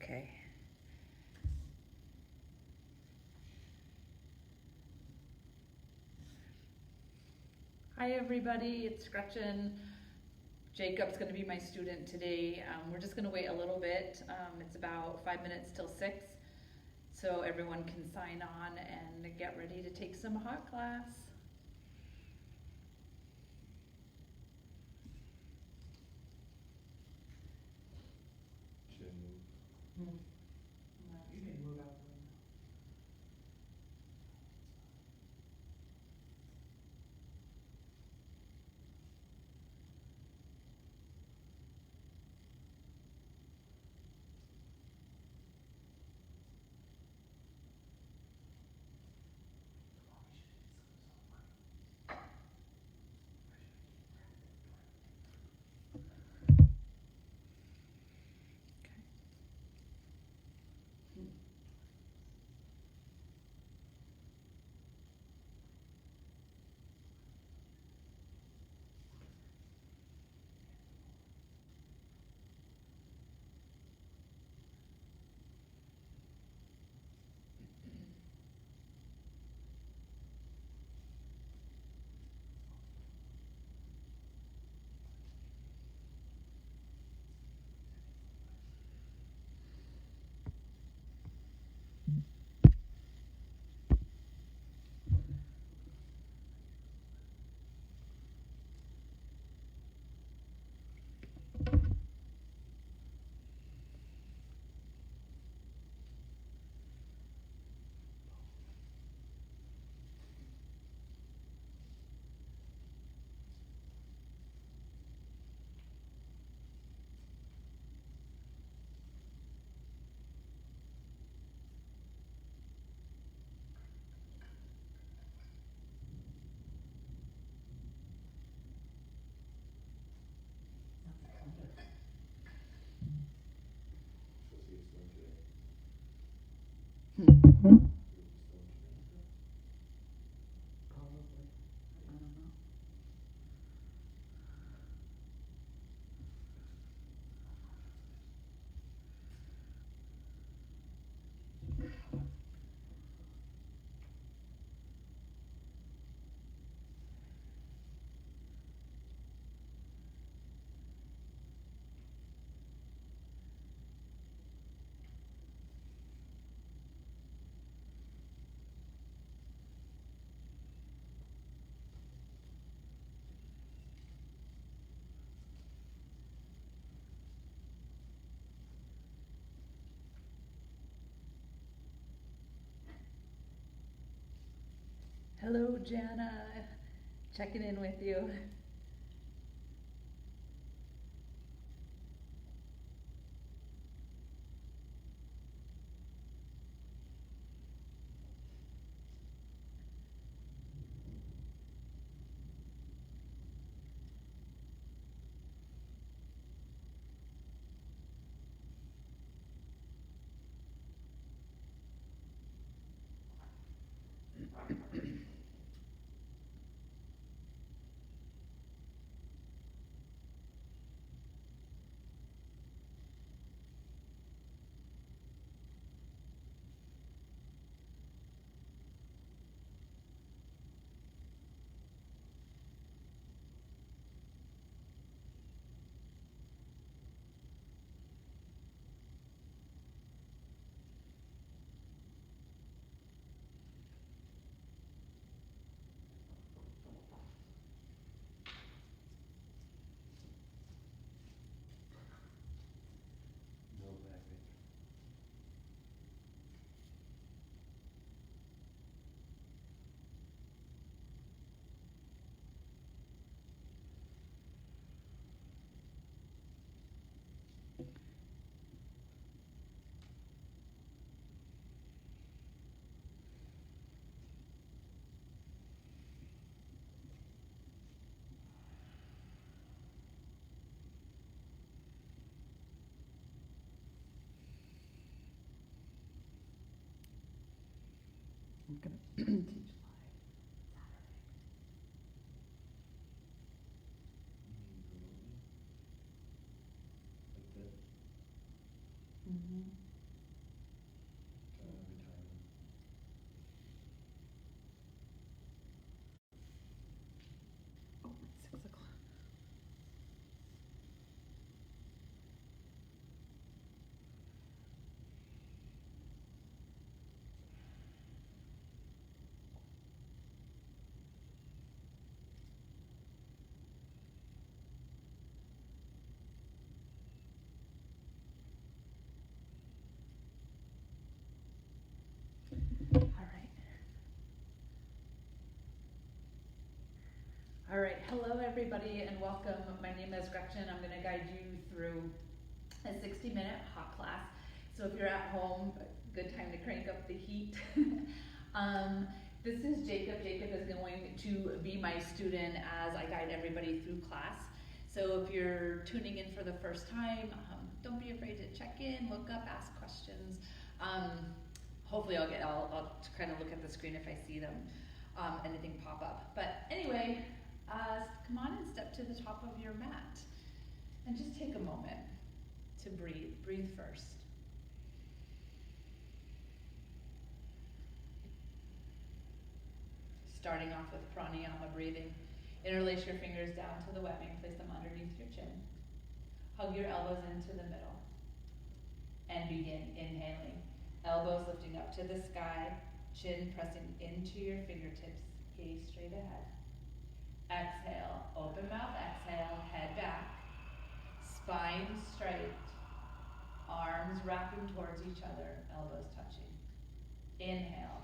Okay. Hi everybody, it's Gretchen. Jacob's going to be my student today. We're just going to wait a little bit. It's about 5 minutes till 6, so everyone can sign on and get ready to take some HOT class. Should I move? You can move out. Supposed to get stoned today. Hmm. You'll be stoned today. Probably. I don't know. Hello, Jana. Checking in with you. No laughing. I'm going to teach live Saturday. Like that? Mm-hmm. All right, hello everybody and welcome. My name is Gretchen. I'm going to guide you through a 60-minute hot class. So if you're at home, good time to crank up the heat. This is Jacob. Jacob is going to be my student as I guide everybody through class. So if you're tuning in for the first time, don't be afraid to check in, look up, ask questions. Hopefully I'll kind of look at the screen if I see them, anything pop up. But anyway, come on and step to the top of your mat and just take a moment to breathe. Breathe first. Starting off with pranayama breathing. Interlace your fingers down to the webbing, place them underneath your chin. Hug your elbows into the middle. And begin inhaling. Elbows lifting up to the sky, chin pressing into your fingertips, gaze straight ahead. Exhale, open mouth, exhale, head back, spine straight, arms wrapping towards each other, elbows touching. Inhale,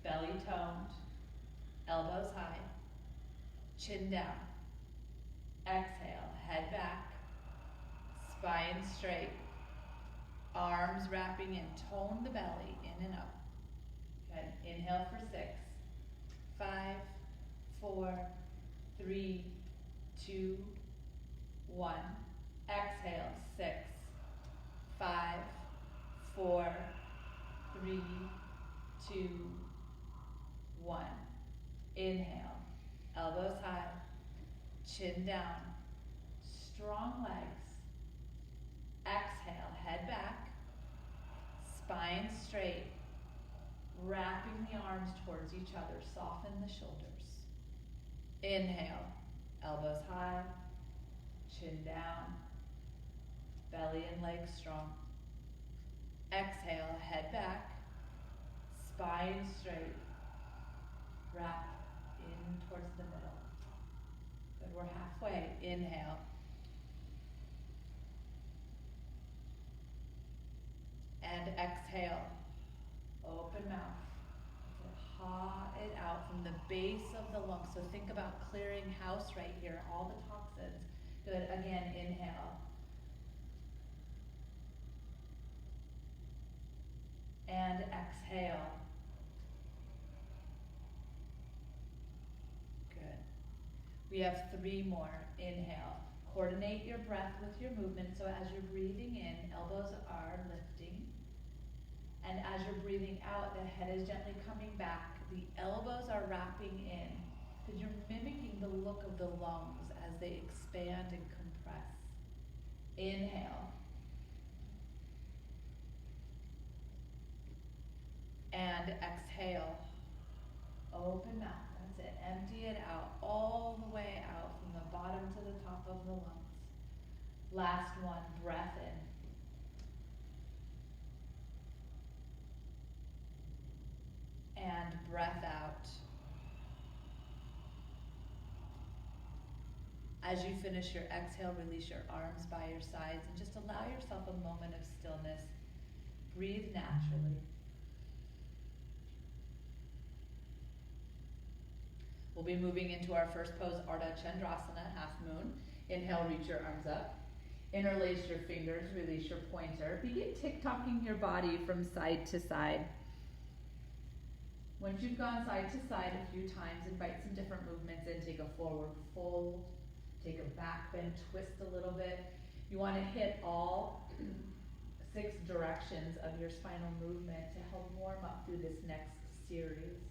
belly toned, elbows high, chin down. Exhale, head back, spine straight, arms wrapping in, tone the belly, in and up. Good. Inhale for 6, 5, 4, 3, 2, 1. Exhale, 6, 5, 4, 3, 2, 1. Inhale, elbows high, chin down, strong legs. Exhale, head back, spine straight, wrapping the arms towards each other, soften the shoulders. Inhale, elbows high, chin down, belly and legs strong. Exhale, head back, spine straight, wrap in towards the middle. Good, we're halfway. Inhale. And exhale, open mouth. Haw it out from the base of the lungs. So think about clearing house right here, all the toxins. Good, again, inhale. And exhale. Good. We have 3 more. Inhale. Coordinate your breath with your movement. So as you're breathing in, elbows are lifting. And as you're breathing out, the head is gently coming back. The elbows are wrapping in. Because you're mimicking the look of the lungs as they expand and compress. Inhale. And exhale. Open mouth. That's it. Empty it out. All the way out from the bottom to the top of the lungs. Last one. Breath in. And breath out. As you finish your exhale, release your arms by your sides and just allow yourself a moment of stillness. Breathe naturally. We'll be moving into our first pose, Ardha Chandrasana, half moon. Inhale, reach your arms up. Interlace your fingers, release your pointer. Begin tick-tocking your body from side to side. Once you've gone side to side a few times, invite some different movements in. Take a forward fold, take a back bend, twist a little bit. You want to hit all 6 directions of your spinal movement to help warm up through this next series.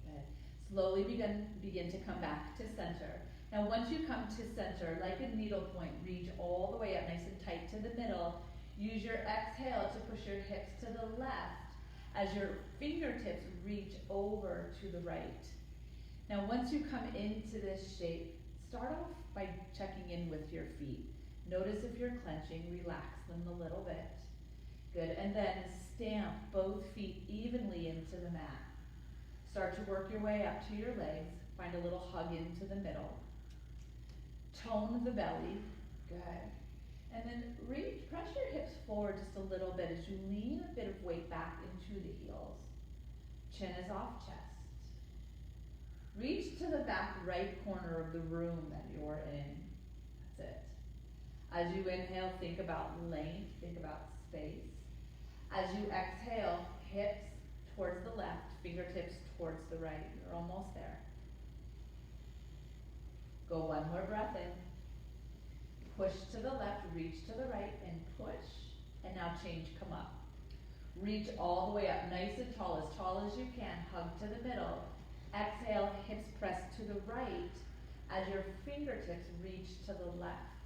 Good. Slowly begin to come back to center. Now once you come to center, like a needle point, reach all the way up nice and tight to the middle. Use your exhale to push your hips to the left as your fingertips reach over to the right. Now once you come into this shape, start off by checking in with your feet. Notice if you're clenching, relax them a little bit. Good, and then stamp both feet evenly into the mat. Start to work your way up to your legs. Find a little hug into the middle. Tone the belly. Good. And then press your hips forward just a little bit as you lean a bit of weight back into the heels. Chin is off chest. Reach to the back right corner of the room that you're in. That's it. As you inhale, think about length, think about space. As you exhale, hips towards the left, fingertips towards the right. You're almost there. Go one more breath in. Push to the left, reach to the right, and push. And now change, come up. Reach all the way up, nice and tall as you can. Hug to the middle. Exhale, hips press to the right as your fingertips reach to the left.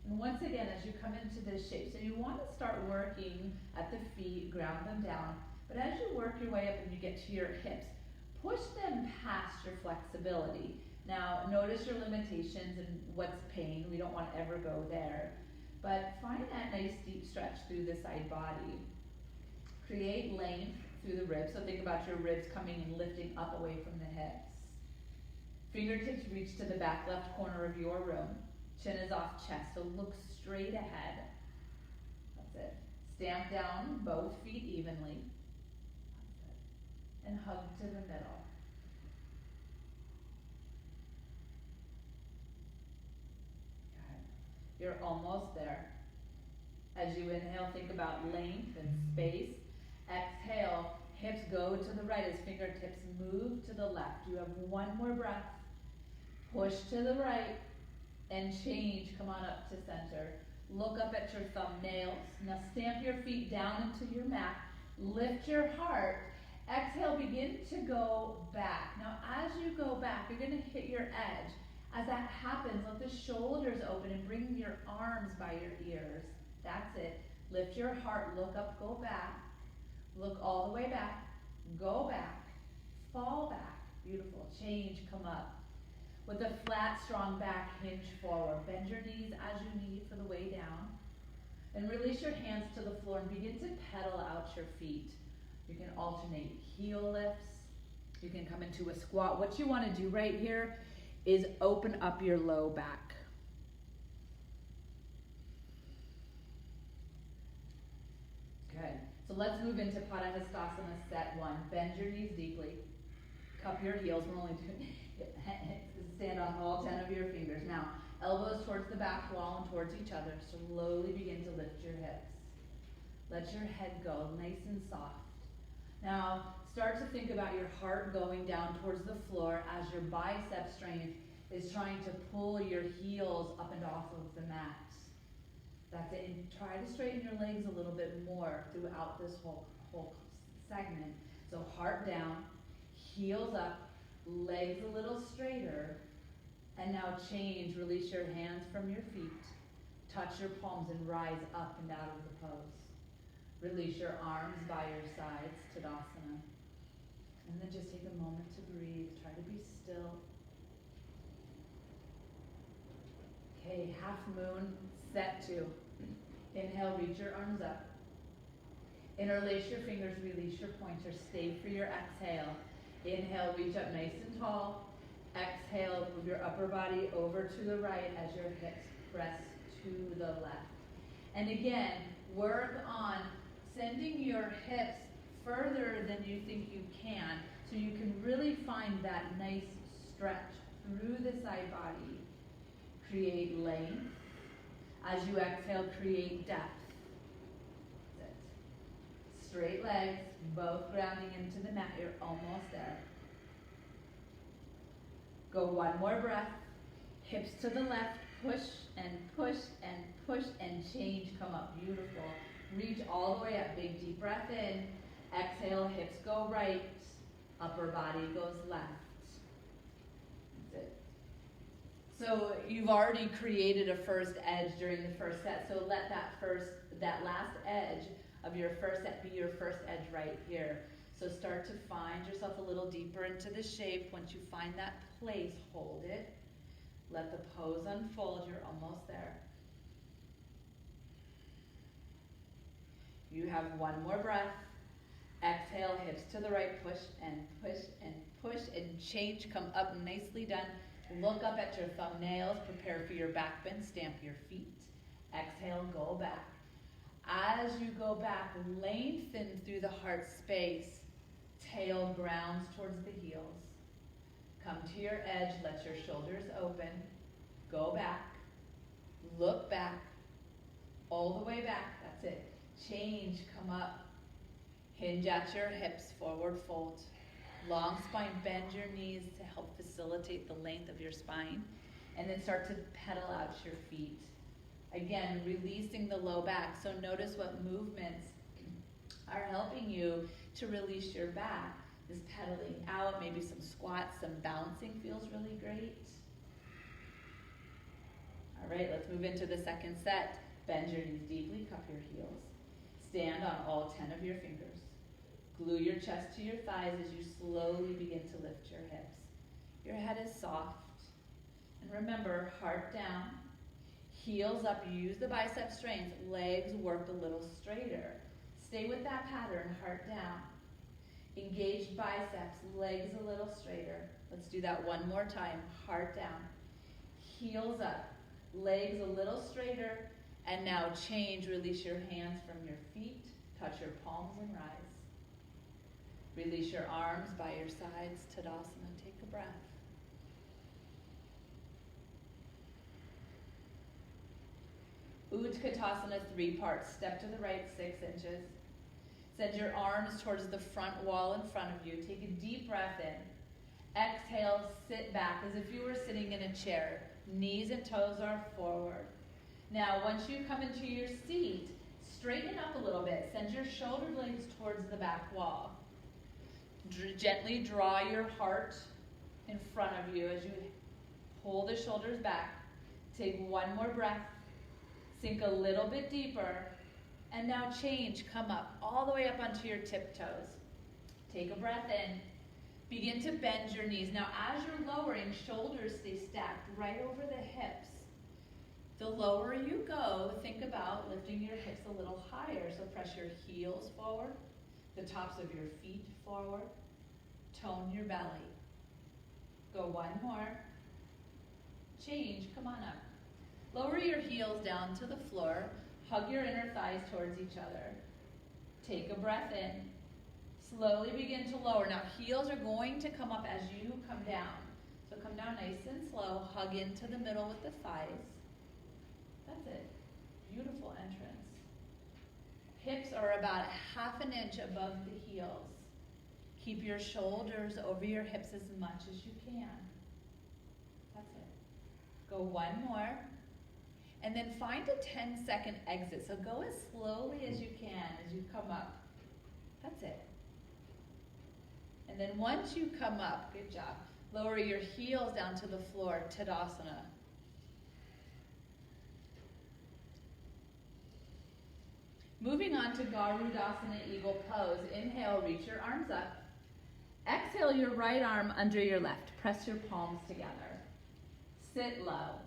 And once again, as you come into this shape, so you want to start working at the feet, ground them down, but as you work your way up and you get to your hips, push them past your flexibility. Now, notice your limitations and what's pain. We don't want to ever go there. But find that nice deep stretch through the side body. Create length through the ribs. So think about your ribs coming and lifting up away from the hips. Fingertips reach to the back left corner of your room. Chin is off chest, so look straight ahead. That's it. Stamp down both feet evenly. That's it. And hug to the middle. You're almost there. As you inhale, think about length and space. Exhale, hips go to the right as fingertips move to the left. You have one more breath. Push to the right and change. Come on up to center. Look up at your thumbnails. Now stamp your feet down into your mat. Lift your heart. Exhale, begin to go back. Now as you go back, you're going to hit your edge. As that happens, let the shoulders open and bring your arms by your ears. That's it. Lift your heart, look up, go back. Look all the way back. Go back. Fall back. Beautiful. Change, come up. With a flat, strong back, hinge forward. Bend your knees as you need for the way down. And release your hands to the floor and begin to pedal out your feet. You can alternate heel lifts. You can come into a squat. What you want to do right here is open up your low back. Good. So let's move into podHOT set 1. Bend your knees deeply. Cup your heels. We're only doing stand on all 10 of your fingers. Now, elbows towards the back wall and towards each other. Slowly begin to lift your hips. Let your head go nice and soft. Now, start to think about your heart going down towards the floor as your bicep strength is trying to pull your heels up and off of the mat. That's it. And try to straighten your legs a little bit more throughout this whole segment. So heart down, heels up, legs a little straighter, and now change. Release your hands from your feet. Touch your palms and rise up and out of the pose. Release your arms by your sides, Tadasana. And then just take a moment to breathe. Try to be still. Okay, half moon, set 2. Inhale, reach your arms up. Interlace your fingers, release your pointer. Stay for your exhale. Inhale, reach up nice and tall. Exhale, move your upper body over to the right as your hips press to the left. And again, work on sending your hips further than you think you can, so you can really find that nice stretch through the side body. Create length. As you exhale, create depth. That's it. Straight legs, both grounding into the mat. You're almost there. Go one more breath. Hips to the left. Push and push and push and change. Come up. Beautiful. Reach all the way up. Big deep breath in. Exhale, hips go right. Upper body goes left. That's it. So you've already created a first edge during the first set. So let that last edge of your first set be your first edge right here. So start to find yourself a little deeper into the shape. Once you find that place, hold it. Let the pose unfold. You're almost there. You have one more breath. Exhale, hips to the right, push and push and push and change. Come up, nicely done. Look up at your thumbnails, prepare for your back bend, stamp your feet. Exhale, go back. As you go back, lengthen through the heart space. Tail grounds towards the heels. Come to your edge, let your shoulders open. Go back, look back, all the way back, that's it. Change, come up. Hinge at your hips, forward fold. Long spine, bend your knees to help facilitate the length of your spine. And then start to pedal out your feet. Again, releasing the low back. So notice what movements are helping you to release your back. This pedaling out, maybe some squats, some bouncing feels really great. All right, let's move into the second set. Bend your knees deeply, cup your heels. Stand on all 10 of your fingers. Glue your chest to your thighs as you slowly begin to lift your hips. Your head is soft. And remember, heart down, heels up, use the bicep strength, legs work a little straighter. Stay with that pattern, heart down. Engage biceps, legs a little straighter. Let's do that one more time, heart down, heels up, legs a little straighter, and now change, release your hands from your feet, touch your palms and rise. Release your arms by your sides, Tadasana, take a breath. Utkatasana, 3 parts. Step to the right, 6 inches. Send your arms towards the front wall in front of you. Take a deep breath in. Exhale, sit back as if you were sitting in a chair. Knees and toes are forward. Now, once you come into your seat, straighten up a little bit. Send your shoulder blades towards the back wall. Gently draw your heart in front of you as you pull the shoulders back. Take one more breath. Sink a little bit deeper. And now change, come up, all the way up onto your tiptoes. Take a breath in. Begin to bend your knees. Now as you're lowering, shoulders stay stacked right over the hips. The lower you go, think about lifting your hips a little higher. So press your heels forward, the tops of your feet forward. Tone your belly. Go one more. Change, come on up. Lower your heels down to the floor. Hug your inner thighs towards each other. Take a breath in. Slowly begin to lower. Now heels are going to come up as you come down. So come down nice and slow. Hug into the middle with the thighs. That's it. Beautiful entrance. Hips are about 1/2 inch above the heels. Keep your shoulders over your hips as much as you can. That's it. Go one more. And then find a 10-second exit. So go as slowly as you can as you come up. That's it. And then once you come up, good job, lower your heels down to the floor, Tadasana. Moving on to Garudasana, Eagle Pose. Inhale, reach your arms up. Exhale your right arm under your left. Press your palms together. Sit low.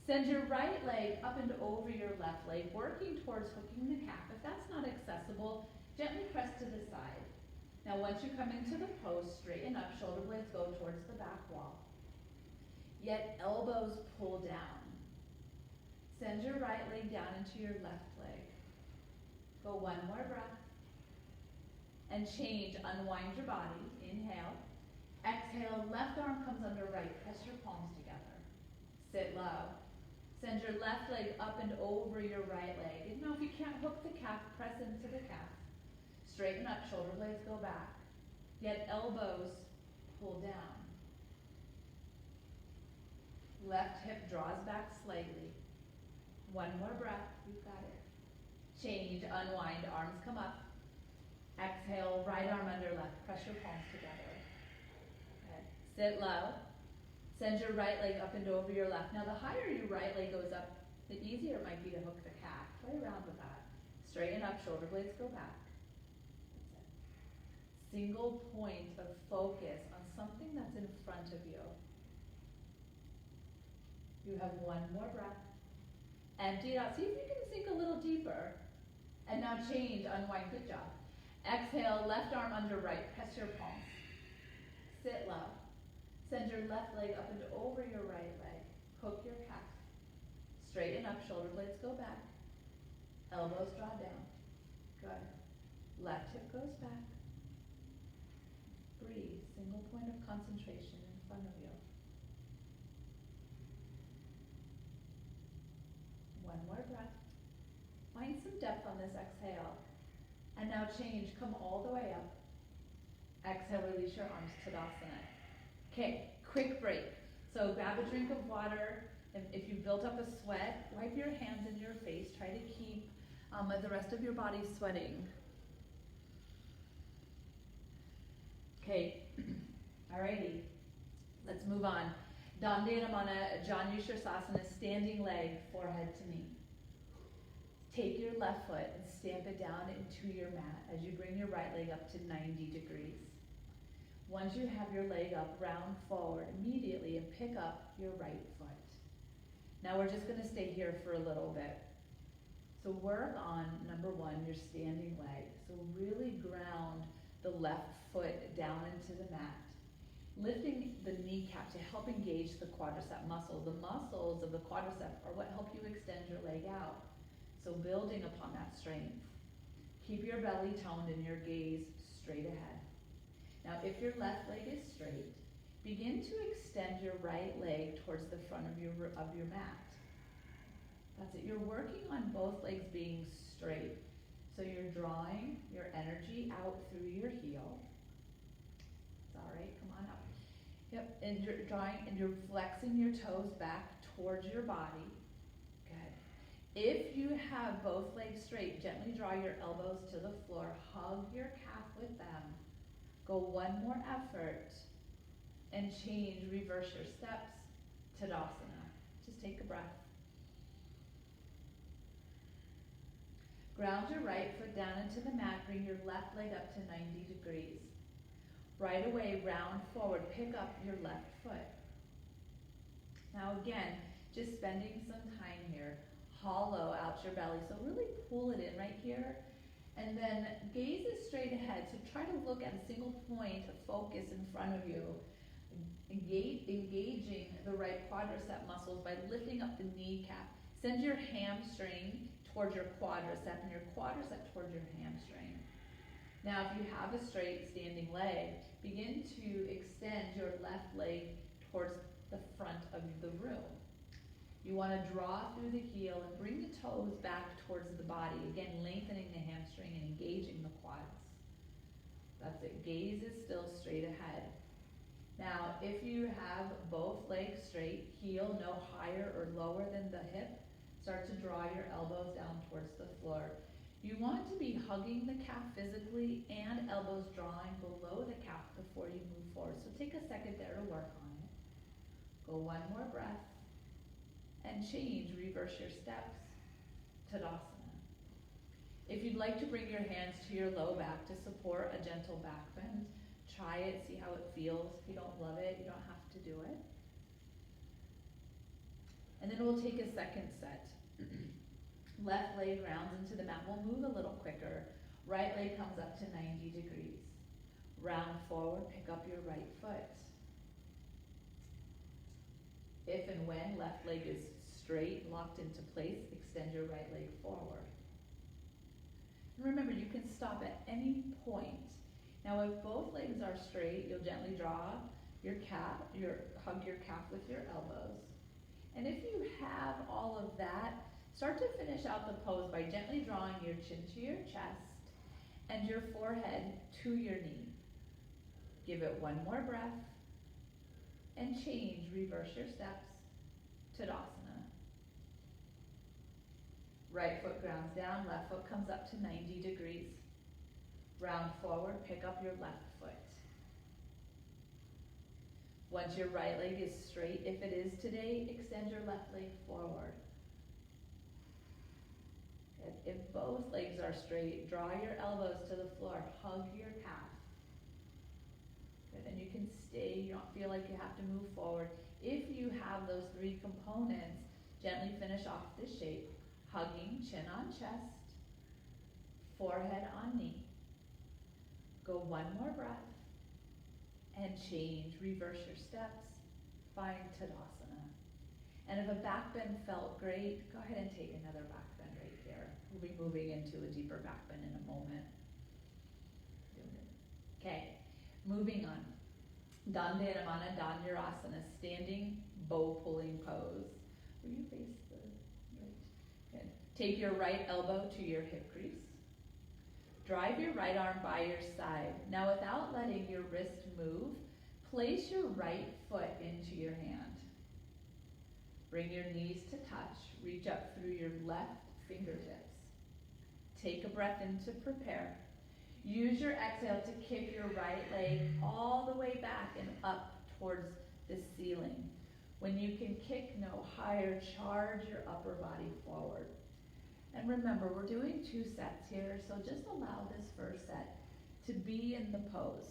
Send your right leg up and over your left leg, working towards hooking the calf. If that's not accessible, gently press to the side. Now once you come into the pose, straighten up, shoulder blades go towards the back wall. Yet elbows pull down. Send your right leg down into your left leg. Go one more breath. And change, unwind your body. Inhale. Exhale, left arm comes under right. Press your palms together. Sit low. Send your left leg up and over your right leg. And now if you can't hook the calf, press into the calf. Straighten up, shoulder blades go back. Yet elbows pull down. Left hip draws back slightly. One more breath, you've got it. Change, unwind, arms come up. Exhale, right arm under left. Press your palms together. Okay. Sit low. Send your right leg up and over your left. Now the higher your right leg goes up, the easier it might be to hook the calf. Play around with that. Straighten up, shoulder blades go back. That's it. Single point of focus on something that's in front of you. You have one more breath. Empty it out. See if you can sink a little deeper. And now change, unwind, good job. Exhale, left arm under right. Press your palms. Sit low. Send your left leg up and over your right leg. Hook your calf. Straighten up, shoulder blades go back. Elbows draw down. Good. Left hip goes back. Breathe. Single point of concentration in front of you. One more breath. Find some depth on this exhale. And now change, come all the way up. Exhale, release your arms, Tadasana. Okay, quick break. So grab a drink of water. If you've built up a sweat, wipe your hands in your face. Try to keep the rest of your body sweating. Okay, alrighty, let's move on. Dandyanamana Janushirasana, standing leg, forehead to knee. Take your left foot and stamp it down into your mat as you bring your right leg up to 90 degrees. Once you have your leg up, round forward immediately and pick up your right foot. Now we're just going to stay here for a little bit. So work on, number one, your standing leg. So really ground the left foot down into the mat. Lifting the kneecap to help engage the quadricep muscle. The muscles of the quadricep are what help you extend your leg out. So building upon that strength. Keep your belly toned and your gaze straight ahead. Now if your left leg is straight, begin to extend your right leg towards the front of your mat. That's it. You're working on both legs being straight. So you're drawing your energy out through your heel. It's all right, come on up. Yep, and you're drawing and you're flexing your toes back towards your body. Good. If you have both legs straight, gently draw your elbows to the floor. Hug your calf with them. Go one more effort and change, reverse your steps, Tadasana. Just take a breath. Ground your right foot down into the mat, bring your left leg up to 90 degrees. Right away, round forward, pick up your left foot. Now again, just spending some time here, hollow out your belly, so really pull it in right here, and then gaze is straight ahead, so try to look at a single point of focus in front of you, engaging the right quadricep muscles by lifting up the kneecap. Send your hamstring towards your quadricep and your quadricep towards your hamstring. Now if you have a straight standing leg, begin to extend your left leg towards the front of the room. You want to draw through the heel and bring the toes back towards the body. Again, lengthening the hamstring and engaging the quads. That's it. Gaze is still straight ahead. Now, if you have both legs straight, heel no higher or lower than the hip, start to draw your elbows down towards the floor. You want to be hugging the calf physically and elbows drawing below the calf before you move forward. So take a second there to work on it. Go one more breath and change, reverse your steps, Tadasana. If you'd like to bring your hands to your low back to support a gentle back bend, try it, see how it feels. If you don't love it, you don't have to do it. And then we'll take a second set. Left leg rounds into the mat. We'll move a little quicker. Right leg comes up to 90 degrees. Round forward, pick up your right foot. If and when left leg is straight, locked into place, extend your right leg forward. And remember, you can stop at any point. Now if both legs are straight, you'll gently draw your calf, hug your calf with your elbows. And if you have all of that, start to finish out the pose by gently drawing your chin to your chest and your forehead to your knee. Give it one more breath and change, reverse your steps, Tadasana. Right foot grounds down, left foot comes up to 90 degrees. Round forward, pick up your left foot. Once your right leg is straight, if it is today, extend your left leg forward. If both legs are straight, draw your elbows to the floor, hug your calf. Good. And you can stay, you don't feel like you have to move forward. If you have those three components, gently finish off the shape, hugging chin on chest, forehead on knee. Go one more breath and change, reverse your steps, find Tadasana. And if a back bend felt great, go ahead and take another back bend right here. We'll be moving into a deeper back bend in a moment. Okay, moving on. Dandayamana Dhanurasana, standing bow pulling pose. Will you face the right? Good. Take your right elbow to your hip crease. Drive your right arm by your side. Now without letting your wrist move, place your right foot into your hand. Bring your knees to touch. Reach up through your left fingertips. Take a breath in to prepare. Use your exhale to kick your right leg all the way back and up towards the ceiling. When you can kick no higher, charge your upper body forward. And remember, we're doing 2 sets here, so just allow this first set to be in the pose.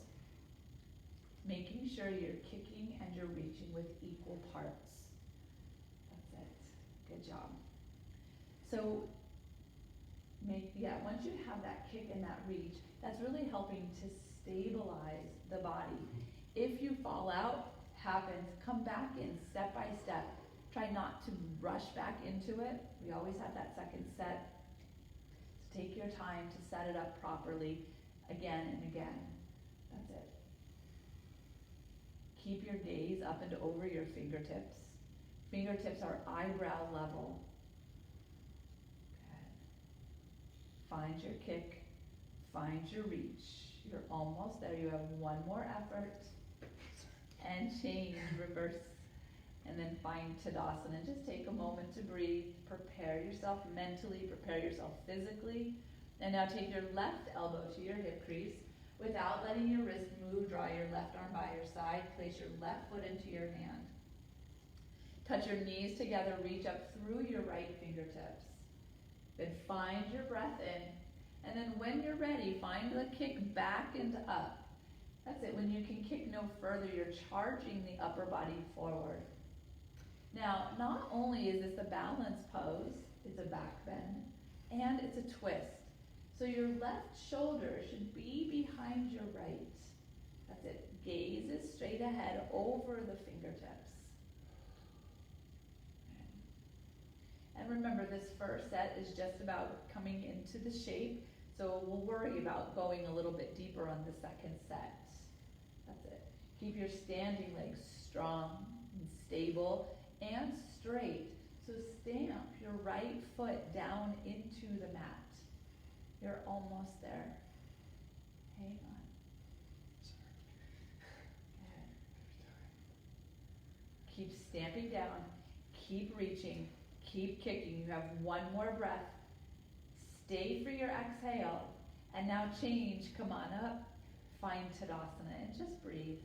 Making sure you're kicking and you're reaching with equal parts. That's it. Good job. So once you have that kick and that reach, that's really helping to stabilize the body. If you fall out, happens, come back in step by step. Try not to rush back into it. We always have that second set. So take your time to set it up properly again and again. That's it. Keep your gaze up and over your fingertips. Fingertips are eyebrow level. Good. Find your kick. Find your reach. You're almost there. You have one more effort. And change, reverse. And then find Tadasana. Just take a moment to breathe. Prepare yourself mentally. Prepare yourself physically. And now take your left elbow to your hip crease. Without letting your wrist move, draw your left arm by your side. Place your left foot into your hand. Touch your knees together. Reach up through your right fingertips. Then find your breath in. And then when you're ready, find the kick back and up. That's it. When you can kick no further, you're charging the upper body forward. Now, not only is this a balance pose, it's a back bend, and it's a twist. So your left shoulder should be behind your right. That's it. Gaze is straight ahead over the fingertips. Okay. And remember, this first set is just about coming into the shape, so we'll worry about going a little bit deeper on the second set. That's it. Keep your standing legs strong and stable and straight. So stamp your right foot down into the mat. You're almost there. Hang on. Good. Keep stamping down. Keep reaching. Keep kicking. You have one more breath. Stay for your exhale. And now change. Come on up. Find Tadasana and just breathe.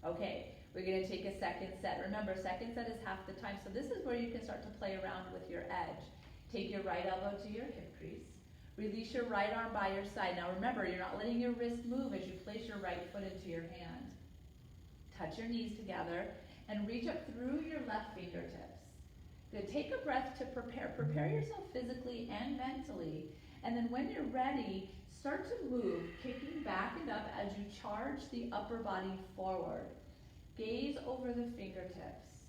Okay, we're going to take a second set. Remember, second set is half the time, so this is where you can start to play around with your edge. Take your right elbow to your hip crease. Release your right arm by your side. Now remember, you're not letting your wrist move as you place your right foot into your hand. Touch your knees together and reach up through your left fingertips. Good. Take a breath to prepare. Prepare yourself physically and mentally. And then when you're ready, start to move, kicking back and up as you charge the upper body forward. Gaze over the fingertips.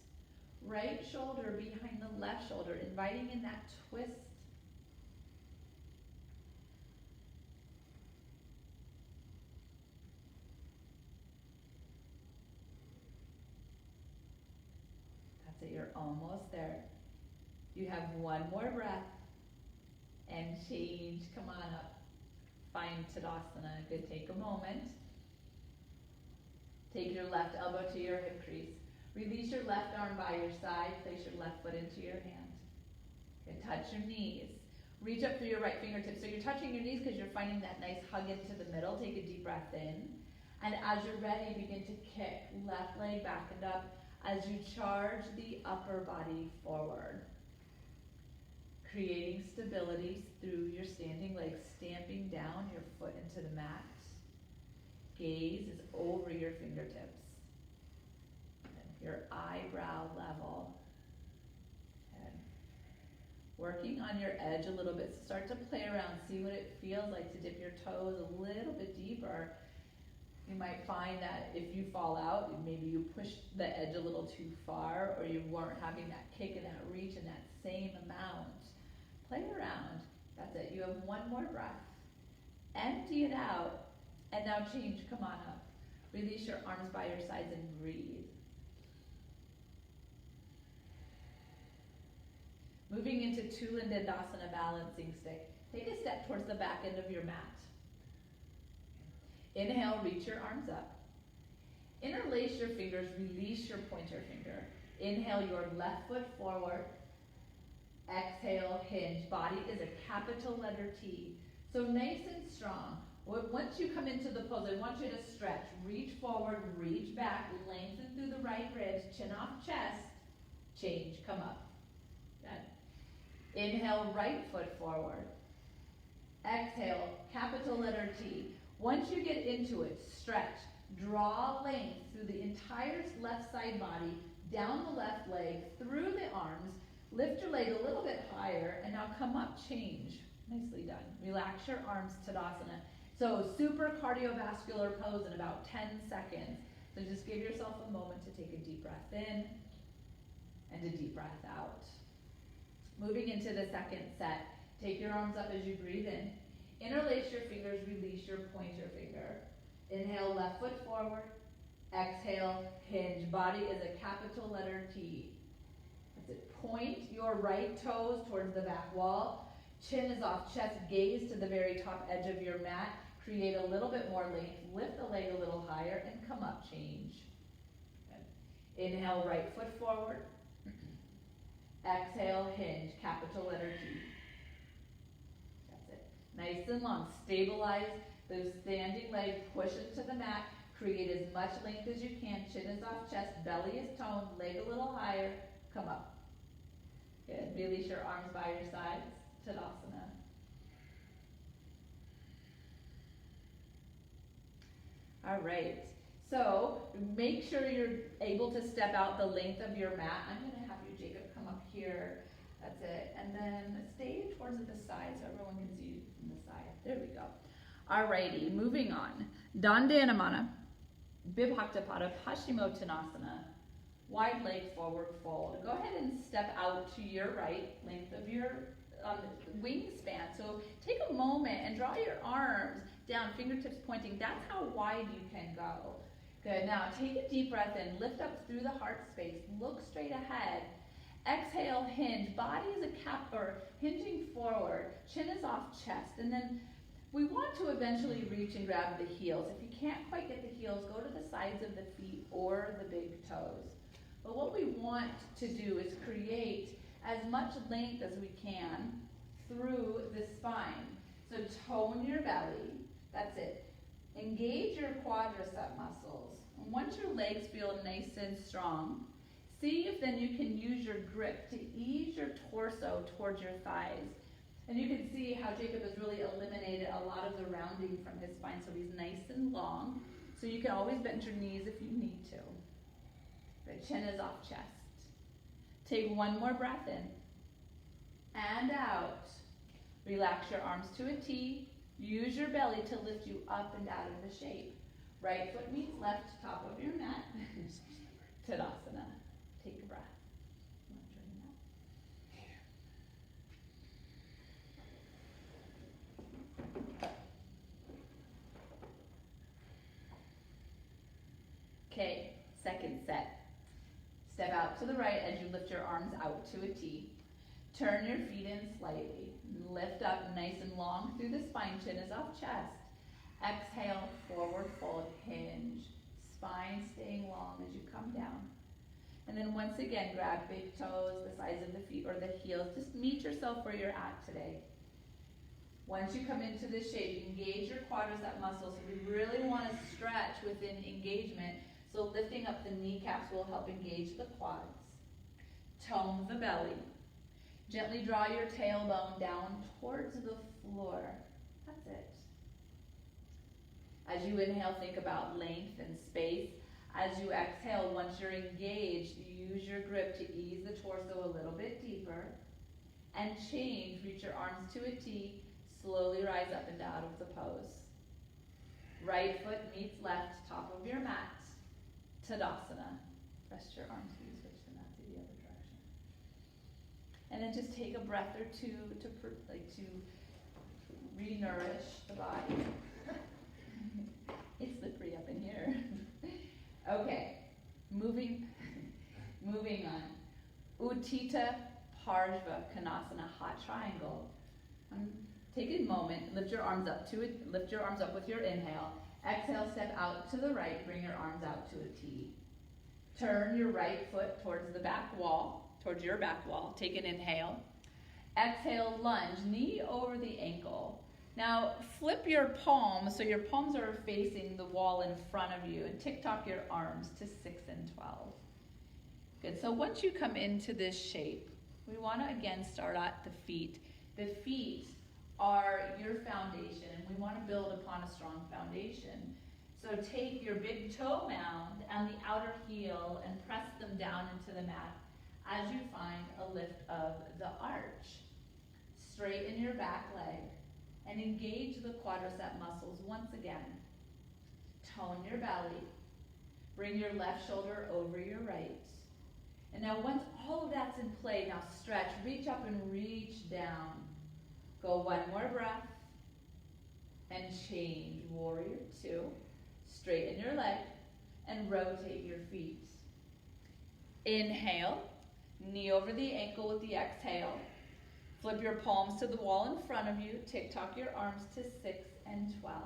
Right shoulder behind the left shoulder, inviting in that twist. That's it, you're almost there. You have one more breath. And change, come on up. Find Tadasana. Good, take a moment. Take your left elbow to your hip crease. Release your left arm by your side. Place your left foot into your hand. Good, touch your knees. Reach up through your right fingertips. So you're touching your knees because you're finding that nice hug into the middle. Take a deep breath in. And as you're ready, begin to kick left leg back and up as you charge the upper body forward. Creating stability through your standing legs, stamping down your foot into the mat. Gaze is over your fingertips. Your eyebrow level. And working on your edge a little bit. Start to play around, see what it feels like to dip your toes a little bit deeper. You might find that if you fall out, maybe you pushed the edge a little too far, or you weren't having that kick and that reach in that same amount. Play around. That's it. You have one more breath. empty it out, and now change, come on up. Release your arms by your sides and breathe. Moving into Tula Dandasana balancing stick. Take a step towards the back end of your mat. Inhale, reach your arms up. Interlace your fingers, release your pointer finger. Inhale your left foot forward. Exhale, hinge. Body is a capital letter T. So nice and strong. Once you come into the pose, I want you to stretch. Reach forward, reach back, lengthen through the right ribs, chin off chest. Change, come up. Good. Inhale, right foot forward. Exhale, capital letter T. Once you get into it, stretch. Draw length through the entire left side body, down the left leg, through the arms. Lift your leg a little bit higher, and now come up, change. Nicely done. Relax your arms, Tadasana. So super cardiovascular pose in about 10 seconds. So just give yourself a moment to take a deep breath in and a deep breath out. Moving into the second set, take your arms up as you breathe in. Interlace your fingers, release your pointer finger. Inhale, left foot forward. Exhale, hinge. Body is a capital letter T. That's it. Point your right toes towards the back wall. Chin is off chest, gaze to the very top edge of your mat. Create a little bit more length. Lift the leg a little higher and come up, change. Good. Inhale, right foot forward. Exhale, hinge, capital letter T. That's it. Nice and long. Stabilize those standing legs. Push into the mat. Create as much length as you can. Chin is off chest. Belly is toned. Leg a little higher. Come up. Good. Release your arms by your sides. Tadasana. All right. So make sure you're able to step out the length of your mat. I'm going to have you, Jacob, come up here. That's it. And then stay towards the side so everyone can see you from the side. There we go. All righty. Moving on. Dandanamana, Bibhaktapada, Paschimottanasana. Wide leg forward fold. Go ahead and step out to your right, length of your wingspan. So take a moment and draw your arms down, fingertips pointing. That's how wide you can go. Good. Now take a deep breath in. Lift up through the heart space. Look straight ahead. Exhale, hinge. Body is hinging forward. Chin is off chest. And then we want to eventually reach and grab the heels. If you can't quite get the heels, go to the sides of the feet or the big toes. But what we want to do is create as much length as we can through the spine. So tone your belly. That's it. Engage your quadricep muscles. And once your legs feel nice and strong, see if then you can use your grip to ease your torso towards your thighs. And you can see how Jacob has really eliminated a lot of the rounding from his spine, so he's nice and long. So you can always bend your knees if you need to. The chin is off chest. Take one more breath in and out. Relax your arms to a T. Use your belly to lift you up and out of the shape. Right foot meets left, top of your mat. Tadasana. Take a breath. Okay, second set. Step out to the right as you lift your arms out to a T. Turn your feet in slightly. Lift up nice and long through the spine. Chin is off chest. Exhale, forward fold, hinge. Spine staying long as you come down. And then once again, grab big toes, the sides of the feet or the heels. Just meet yourself where you're at today. Once you come into this shape, engage your quadricep muscles. We really want to stretch within engagement. So lifting up the kneecaps will help engage the quads. Tone the belly. Gently draw your tailbone down towards the floor. That's it. As you inhale, think about length and space. As you exhale, once you're engaged, use your grip to ease the torso a little bit deeper. And change, reach your arms to a T. Slowly rise up and out of the pose. Right foot meets left, top of your mat. Tadasana. Rest your arms, please switch the mat to the other direction. And then just take a breath or two to re-nourish the body. It's slippery up in here. Okay, moving on. Uttita Parshva Konasana, hot triangle. Take a moment, lift your arms up to it, lift your arms up with your inhale. Exhale, step out to the right, bring your arms out to a T. Turn your right foot towards the back wall, towards your back wall. Take an inhale. Exhale, lunge, knee over the ankle. Now flip your palms so your palms are facing the wall in front of you, and tick-tock your arms to 6 and 12. Good, so once you come into this shape, we want to again start at the feet. The feet are your foundation, and we want to build upon a strong foundation. So take your big toe mound and the outer heel and press them down into the mat as you find a lift of the arch. Straighten your back leg and engage the quadricep muscles once again. Tone your belly. Bring your left shoulder over your right. And now once all of that's in play, now stretch, reach up and reach down. Go one more breath and change. Warrior 2. Straighten your leg and rotate your feet. Inhale, knee over the ankle with the exhale. Flip your palms to the wall in front of you. Tick-tock your arms to 6 and 12.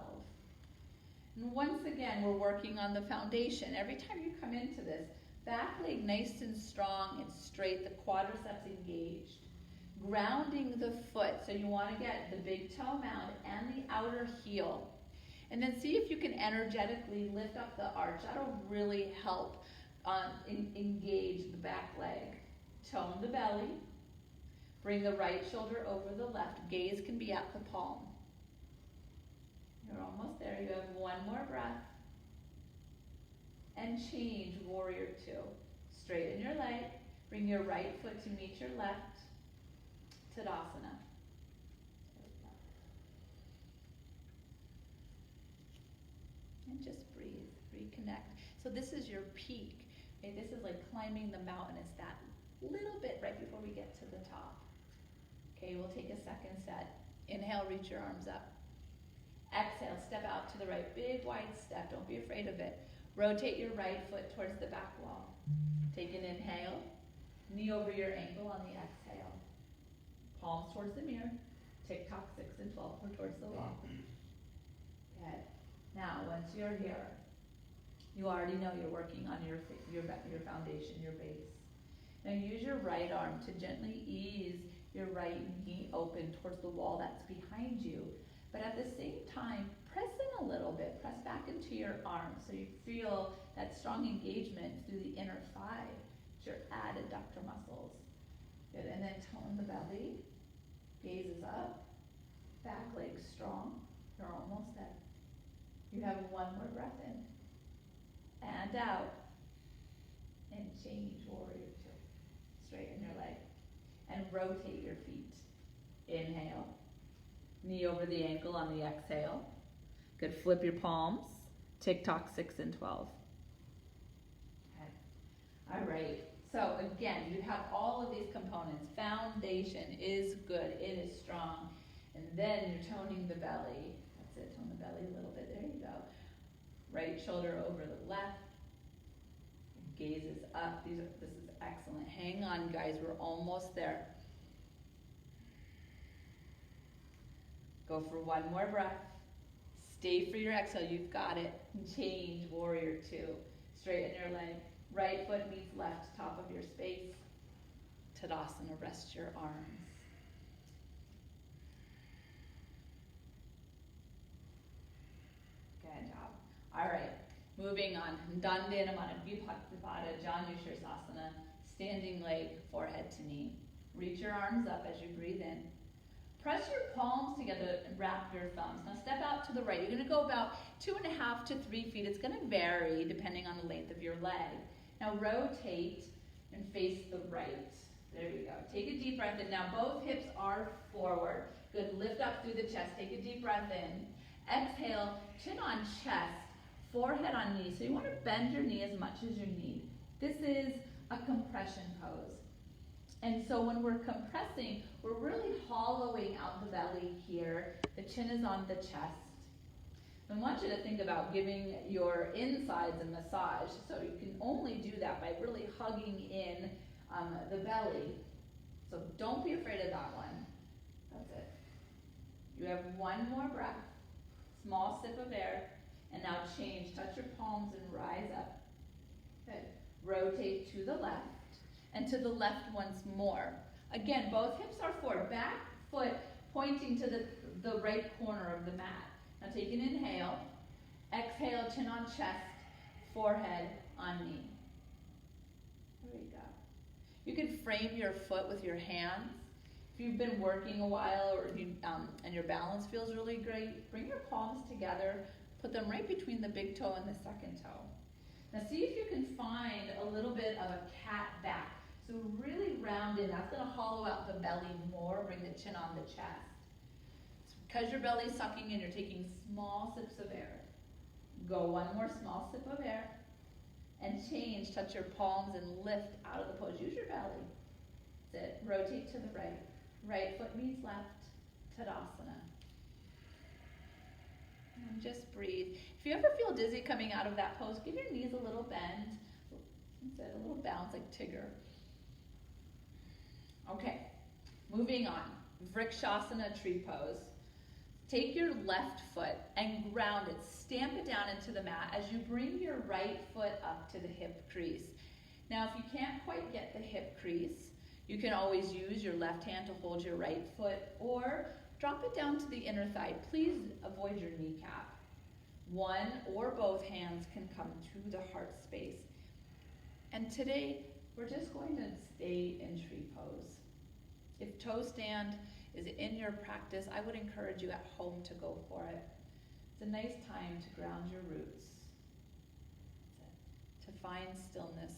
And once again, we're working on the foundation. Every time you come into this, back leg nice and strong and straight, the quadriceps engaged. Grounding the foot, so you want to get the big toe mound and the outer heel. And then see if you can energetically lift up the arch. That'll really help engage the back leg. Tone the belly. Bring the right shoulder over the left. Gaze can be at the palm. You're almost there. You have one more breath. And change, warrior 2. Straighten your leg. Bring your right foot to meet your left. Tadasana. And just breathe, reconnect. So this is your peak. Okay, this is like climbing the mountain. It's that little bit right before we get to the top. Okay, we'll take a second set. Inhale, reach your arms up. Exhale, step out to the right. Big wide step, don't be afraid of it. Rotate your right foot towards the back wall. Take an inhale, knee over your ankle on the exhale. Palms towards the mirror. Tick-tock 6 and 12, or towards the wall. Good. Now, once you're here, you already know you're working on your foundation, your base. Now use your right arm to gently ease your right knee open towards the wall that's behind you. But at the same time, press in a little bit. Press back into your arm so you feel that strong engagement through the inner thigh, your adductor muscles. Good, and then tone the belly. Gaze is up. Back leg strong. You're almost there. You have one more breath in. And out. And change, warrior 2. Straighten your leg. And rotate your feet. Inhale. Knee over the ankle on the exhale. Good, flip your palms. Tick-tock 6 and 12. Okay. All right. So again, you have all of these components. Foundation is good. It is strong. And then you're toning the belly. That's it. Tone the belly a little bit. There you go. Right shoulder over the left. Gaze is up. This is excellent. Hang on, guys. We're almost there. Go for one more breath. Stay for your exhale. You've got it. Change, warrior 2. Straighten your leg. Right foot meets left, top of your space. Tadasana, rest your arms. Good job. All right, moving on. Dandana Vipatta Janushirasana, standing leg, forehead to knee. Reach your arms up as you breathe in. Press your palms together and wrap your thumbs. Now step out to the right. You're going to go about 2.5 to 3 feet. It's going to vary depending on the length of your leg. Now rotate and face the right. There you go. Take a deep breath in. Now both hips are forward. Good. Lift up through the chest. Take a deep breath in. Exhale, chin on chest, forehead on knee. So you want to bend your knee as much as you need. This is a compression pose. And so when we're compressing, we're really hollowing out the belly here. The chin is on the chest. I want you to think about giving your insides a massage. So you can only do that by really hugging in the belly. So don't be afraid of that one. That's it. You have one more breath. Small sip of air. And now change. Touch your palms and rise up. Good. Rotate to the left. And to the left once more. Again, both hips are forward. Back foot pointing to the right corner of the mat. Now take an inhale. Exhale, chin on chest, forehead on knee. There we go. You can frame your foot with your hands. If you've been working a while or and your balance feels really great, bring your palms together. Put them right between the big toe and the second toe. Now see if you can find a little bit of a cat back. So really round in. That's going to hollow out the belly more. Bring the chin on the chest. So because your belly's sucking in, you're taking small sips of air. Go one more small sip of air. And change. Touch your palms and lift out of the pose. Use your belly. That's it. Rotate to the right. Right foot meets left. Tadasana. And just breathe. If you ever feel dizzy coming out of that pose, give your knees a little bend. That's it. A little bounce like Tigger. Okay, moving on. Vrikshasana tree pose. Take your left foot and ground it. Stamp it down into the mat as you bring your right foot up to the hip crease. Now, if you can't quite get the hip crease, you can always use your left hand to hold your right foot or drop it down to the inner thigh. Please avoid your kneecap. One or both hands can come to the heart space. And today, we're just going to stay in tree pose. If toe stand is in your practice, I would encourage you at home to go for it. It's a nice time to ground your roots, to find stillness.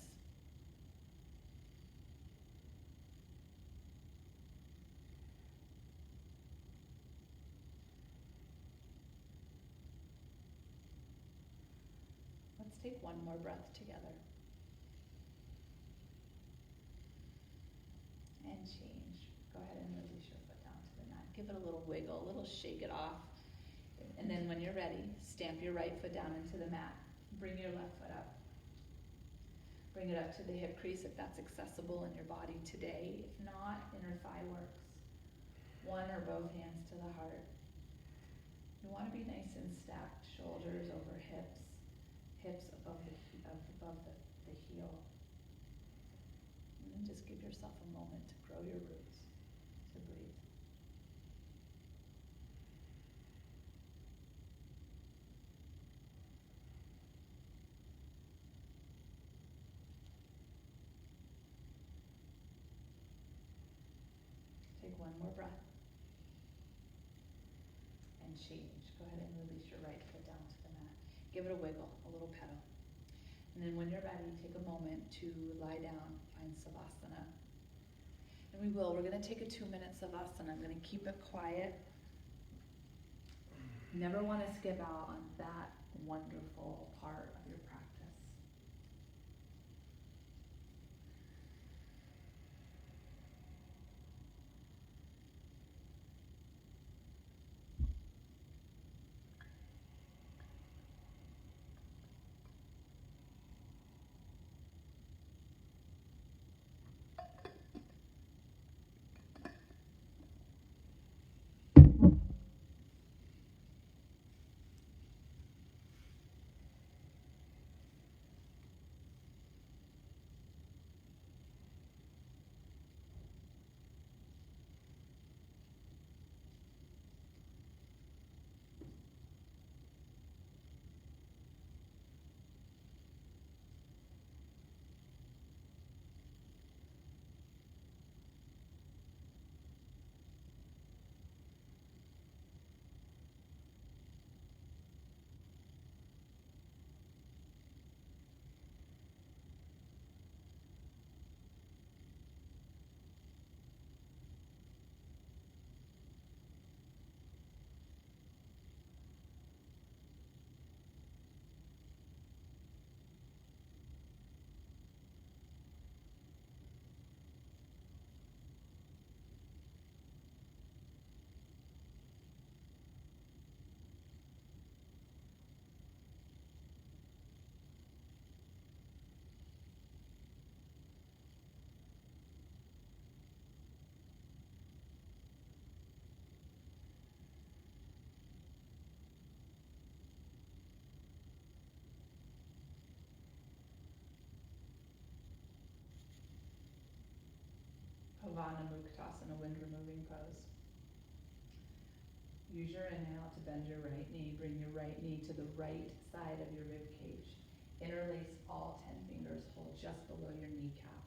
Let's take one more breath together. And change. Go ahead and release your foot down to the mat. Give it a little wiggle, a little shake it off. And then when you're ready, stamp your right foot down into the mat. Bring your left foot up. Bring it up to the hip crease if that's accessible in your body today. If not, inner thigh works. One or both hands to the heart. You want to be nice and stacked, shoulders over hips, hips above the heel. And then just give yourself a moment to grow your roots, to breathe. Take one more breath. And change. Go ahead and release your right foot down to the mat. Give it a wiggle, a little pedal. And then when you're ready, take a moment to lie down, find Savasana. And we're going to take a 2-minute Savasana. I'm going to keep it quiet. Never want to skip out on that wonderful part of your practice. Uttanasana, wind removing pose. Use your inhale to bend your right knee. Bring your right knee to the right side of your rib cage. Interlace all 10 fingers. Hold just below your kneecap.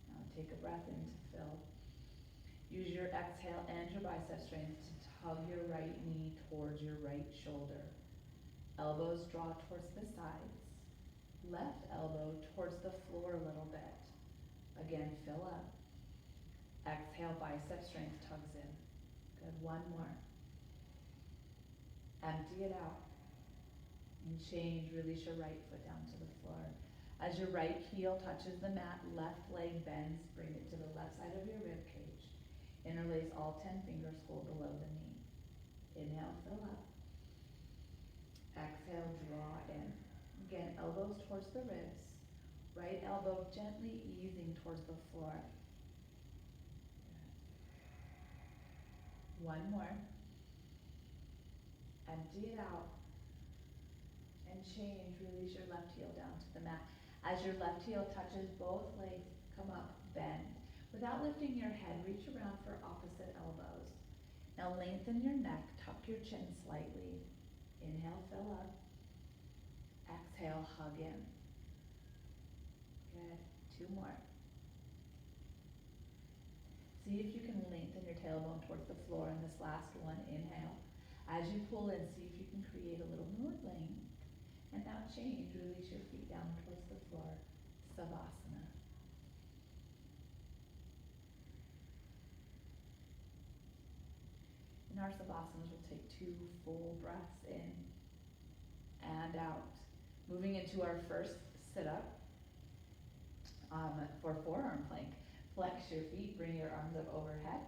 Now take a breath in to fill. Use your exhale and your bicep strength to tug your right knee towards your right shoulder. Elbows draw towards the sides. Left elbow towards the floor a little bit. Again, fill up. Exhale, bicep strength tugs in. Good, one more. Empty it out. And change, release your right foot down to the floor. As your right heel touches the mat, left leg bends, bring it to the left side of your rib cage. Interlace all 10 fingers, hold below the knee. Inhale, fill up. Exhale, draw in. Again, elbows towards the ribs. Right elbow gently easing towards the floor. One more. Empty it out. And change, release your left heel down to the mat. As your left heel touches both legs, come up, bend. Without lifting your head, reach around for opposite elbows. Now lengthen your neck, tuck your chin slightly. Inhale, fill up. Exhale, hug in. Good, 2 more. See if you can lengthen your tailbone towards the floor in this last one. Inhale. As you pull in, see if you can create a little more length. And now change, release your feet down towards the floor. Savasana. In our Savasanas, we'll take 2 full breaths in and out. Moving into our first sit-up for forearm plank. Flex your feet, bring your arms up overhead.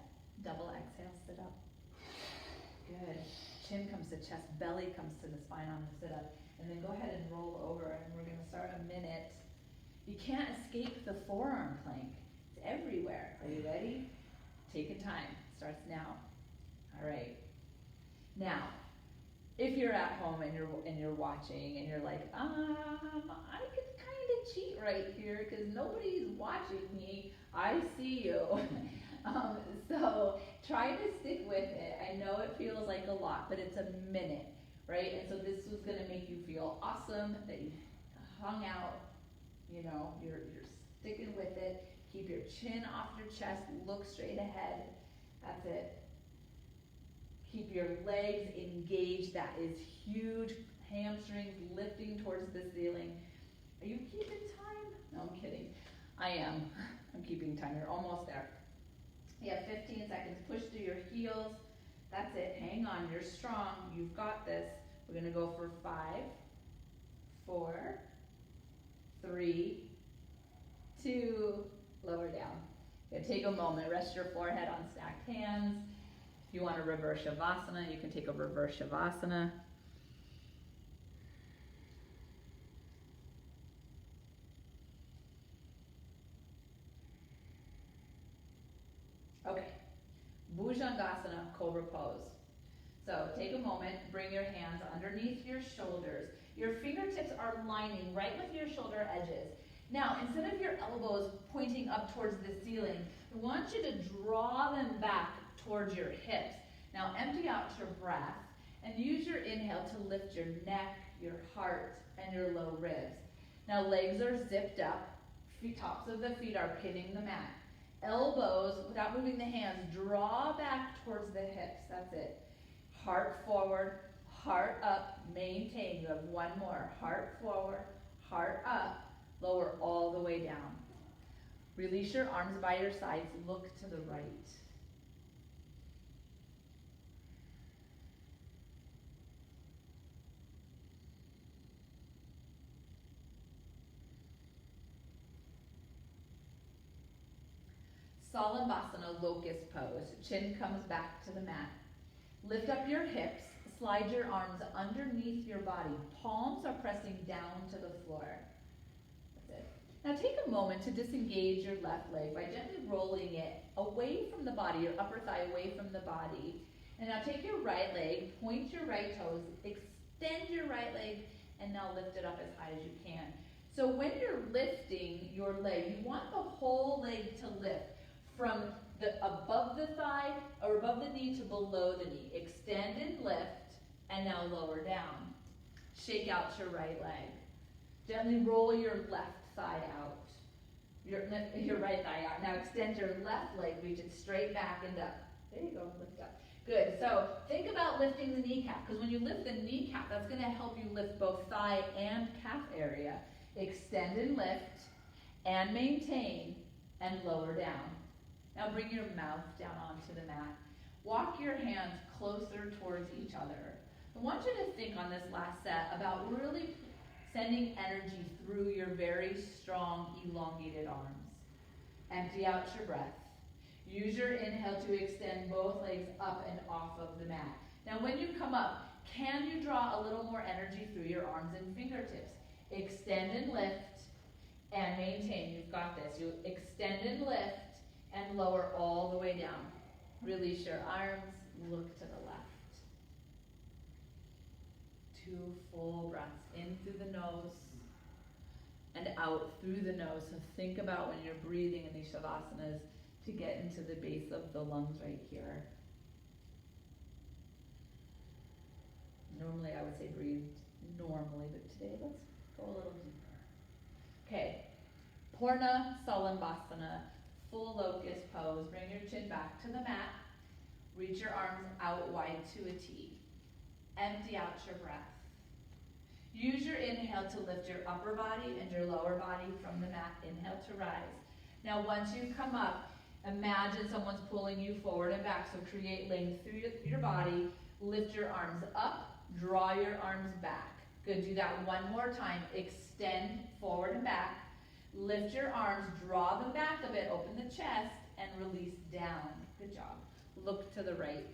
Double exhale, sit up. Good. Chin comes to chest, belly comes to the spine on the sit-up. And then go ahead and roll over, and we're going to start a minute. You can't escape the forearm plank. It's everywhere. Are you ready? Take your time. Starts now. All right. Now, if you're at home and you're watching and you're like, I could kind of cheat right here because nobody's watching me. I see you. So try to stick with it. I know it feels like a lot, but it's a minute, right? And so this was going to make you feel awesome that you hung out. You know, you're sticking with it. Keep your chin off your chest. Look straight ahead. That's it. Keep your legs engaged. That is huge. Hamstrings lifting towards the ceiling. Are you keeping time? No, I'm kidding. I am. I'm keeping time. You're almost there. You have 15 seconds. Push through your heels. That's it. Hang on. You're strong. You've got this. We're going to go for 5, 4, 3, 2, lower down. You're gonna take a moment. Rest your forehead on stacked hands. If you want to reverse Shavasana, you can take a reverse Shavasana. Okay, Bhujangasana, Cobra Pose. So take a moment, bring your hands underneath your shoulders. Your fingertips are lining right with your shoulder edges. Now, instead of your elbows pointing up towards the ceiling, I want you to draw them back towards your hips. Now empty out your breath and use your inhale to lift your neck, your heart, and your low ribs. Now legs are zipped up, tops of the feet are pinning the mat. Elbows, without moving the hands, draw back towards the hips. That's it. Heart forward, heart up, maintain. You have one more. Heart forward, heart up, lower all the way down. Release your arms by your sides, look to the right. Salambasana, locust pose. Chin comes back to the mat. Lift up your hips, slide your arms underneath your body. Palms are pressing down to the floor. That's it. Now take a moment to disengage your left leg by gently rolling it away from the body, your upper thigh away from the body. And now take your right leg, point your right toes, extend your right leg, and now lift it up as high as you can. So when you're lifting your leg, you want the whole leg to lift from the above the thigh or above the knee to below the knee. Extend and lift, and now lower down. Shake out your right leg. Gently roll your left thigh out. Your right thigh out. Now extend your left leg, reach it straight back and up. There you go, lift up. Good, so think about lifting the kneecap, because when you lift the kneecap, that's gonna help you lift both thigh and calf area. Extend and lift, and maintain, and lower down. Now bring your mouth down onto the mat. Walk your hands closer towards each other. I want you to think on this last set about really sending energy through your very strong, elongated arms. Empty out your breath. Use your inhale to extend both legs up and off of the mat. Now when you come up, can you draw a little more energy through your arms and fingertips? Extend and lift and maintain. You've got this. You extend and lift and lower all the way down. Release your arms, look to the left. 2 full breaths in through the nose and out through the nose. So think about when you're breathing in these shavasana to get into the base of the lungs right here. Normally I would say breathe normally, but today let's go a little deeper. Okay, Purna Salambhasana, full locust pose. Bring your chin back to the mat. Reach your arms out wide to a T. Empty out your breath. Use your inhale to lift your upper body and your lower body from the mat. Inhale to rise. Now once you come up, imagine someone's pulling you forward and back, so create length through your body. Lift your arms up, draw your arms back. Good, do that one more time. Extend forward and back. Lift your arms, draw them back a bit, open the chest, and release down. Good job. Look to the right.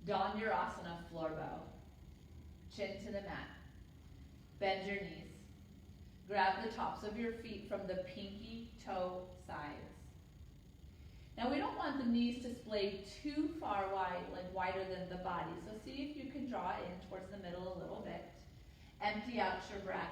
Dhanurasana, floor bow. Chin to the mat. Bend your knees. Grab the tops of your feet from the pinky toe sides. Now we don't want the knees to splay too far wide, like wider than the body. So see if you can draw in towards the middle a little bit. Empty out your breath.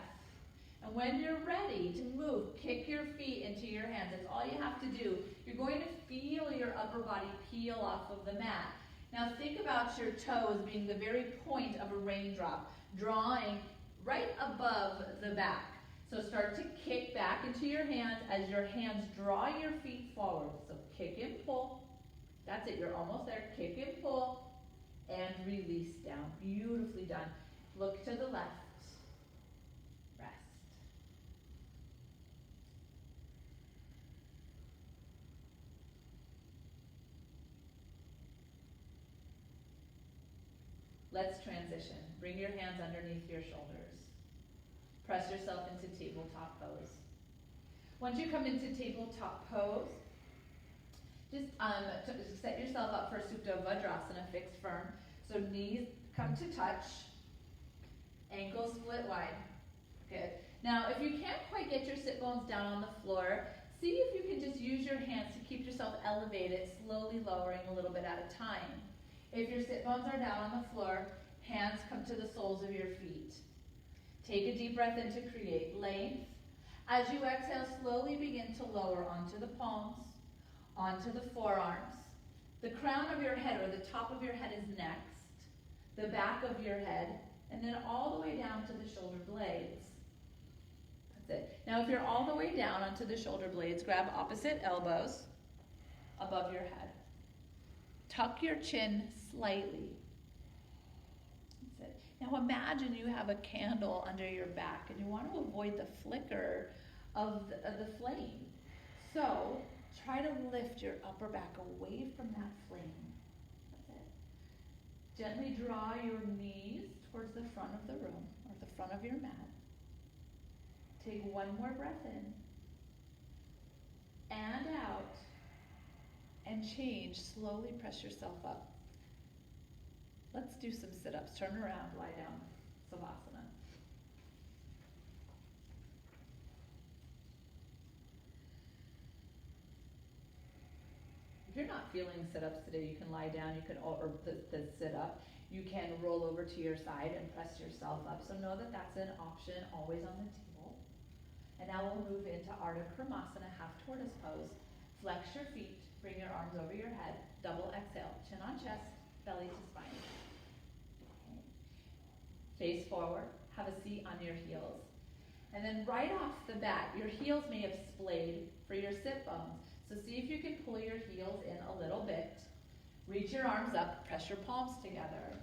And when you're ready to move, kick your feet into your hands. That's all you have to do. You're going to feel your upper body peel off of the mat. Now think about your toes being the very point of a raindrop, drawing right above the back. So start to kick back into your hands as your hands draw your feet forward. So kick and pull. That's it, you're almost there. Kick and pull and release down. Beautifully done. Look to the left. Rest. Let's transition. Bring your hands underneath your shoulders. Press yourself into tabletop pose. Once you come into tabletop pose, just set yourself up for Supta Vajrasana, fixed firm. So knees come to touch, ankles split wide. Good. Now, if you can't quite get your sit bones down on the floor, see if you can just use your hands to keep yourself elevated, slowly lowering a little bit at a time. If your sit bones are down on the floor, hands come to the soles of your feet. Take a deep breath in to create length. As you exhale, slowly begin to lower onto the palms, onto the forearms. The crown of your head, or the top of your head, is next. The back of your head, and then all the way down to the shoulder blades. That's it. Now if you're all the way down onto the shoulder blades, grab opposite elbows above your head. Tuck your chin slightly. That's it. Now imagine you have a candle under your back and you want to avoid the flicker of the flame. So try to lift your upper back away from that flame. That's it. Gently draw your knees towards the front of the room, or the front of your mat. Take one more breath in and out, and change. Slowly press yourself up. Let's do some sit-ups. Turn around, lie down, Savasana. If you're not feeling sit-ups today, you can lie down, you can, or the sit-up. You can roll over to your side and press yourself up. So know that that's an option always on the table. And now we'll move into Ardha Krimasana, half tortoise pose. Flex your feet, bring your arms over your head, double exhale, chin on chest, belly to spine. Okay. Face forward, have a seat on your heels. And then right off the bat, your heels may have splayed for your sit bones. So see if you can pull your heels in a little bit. Reach your arms up, press your palms together.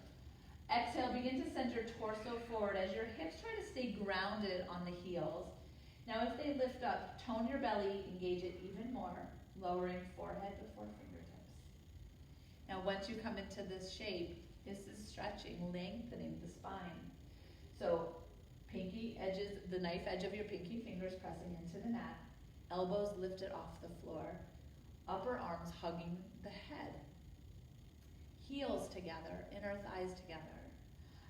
Exhale, begin to send your torso forward as your hips try to stay grounded on the heels. Now if they lift up, tone your belly, engage it even more, lowering forehead before fingertips. Now once you come into this shape, this is stretching, lengthening the spine. So pinky edges, the knife edge of your pinky fingers pressing into the mat, elbows lifted off the floor, upper arms hugging the head. Heels together, inner thighs together.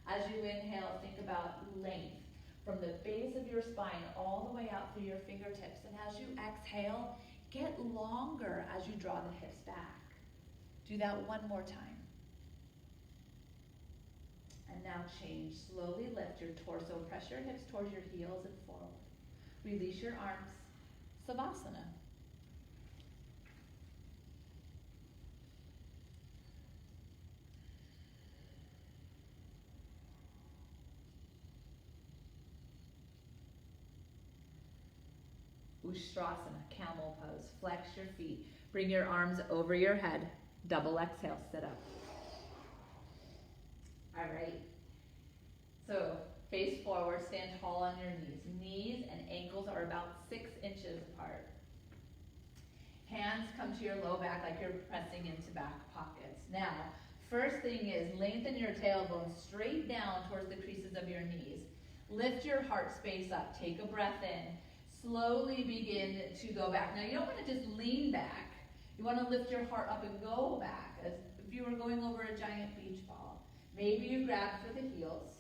As you inhale, think about length from the base of your spine all the way out through your fingertips. And as you exhale, get longer as you draw the hips back. Do that one more time. And now change. Slowly lift your torso. Press your hips towards your heels and forward. Release your arms. Savasana. Ustrasana, camel pose. Flex your feet. Bring your arms over your head. Double exhale, sit up. All right. So face forward, stand tall on your knees. Knees and ankles are about 6 inches apart. Hands come to your low back like you're pressing into back pockets. Now, first thing is lengthen your tailbone straight down towards the creases of your knees. Lift your heart space up. Take a breath in. Slowly begin to go back. Now, you don't want to just lean back. You want to lift your heart up and go back as if you were going over a giant beach ball. Maybe you grab for the heels.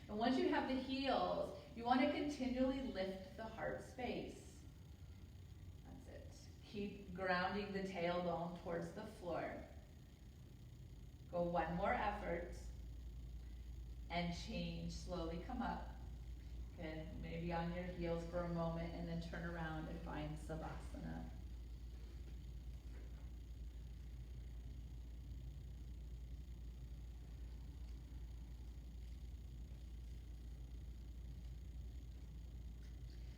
And once you have the heels, you want to continually lift the heart space. That's it. Keep grounding the tailbone towards the floor. Go one more effort. And change. Slowly come up. Good. Maybe on your heels for a moment and then turn around and find Savasana.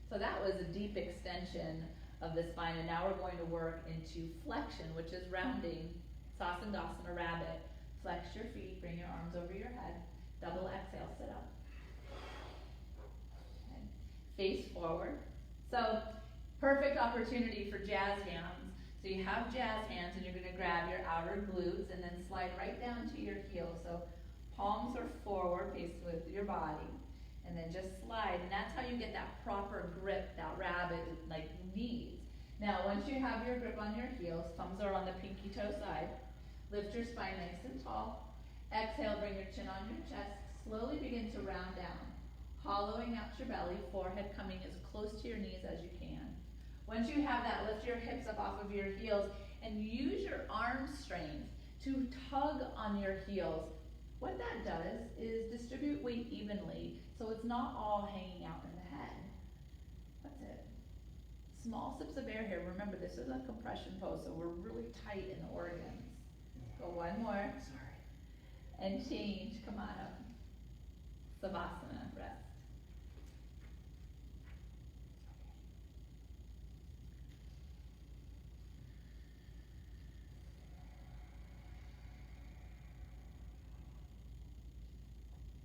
So that was a deep extension of the spine, and now we're going to work into flexion, which is rounding. Sasandasana, rabbit. Flex your feet, bring your arms over your head. Double exhale, sit up. Okay. Face forward. So, perfect opportunity for jazz hands. So you have jazz hands, and you're going to grab your outer glutes and then slide right down to your heels. So palms are forward, facing with your body. And then just slide, and that's how you get that proper grip, that rabbit like knees. Now, once you have your grip on your heels, thumbs are on the pinky toe side. Lift your spine nice and tall. Exhale, bring your chin on your chest. Slowly begin to round down, hollowing out your belly, forehead coming as close to your knees as you can. Once you have that, lift your hips up off of your heels and use your arm strength to tug on your heels. What that does is distribute weight evenly, so it's not all hanging out in the head. That's it. Small sips of air here. Remember, this is a compression pose, so we're really tight in the organs. Go one more. Sorry. And change. Come on up. Savasana. Rest.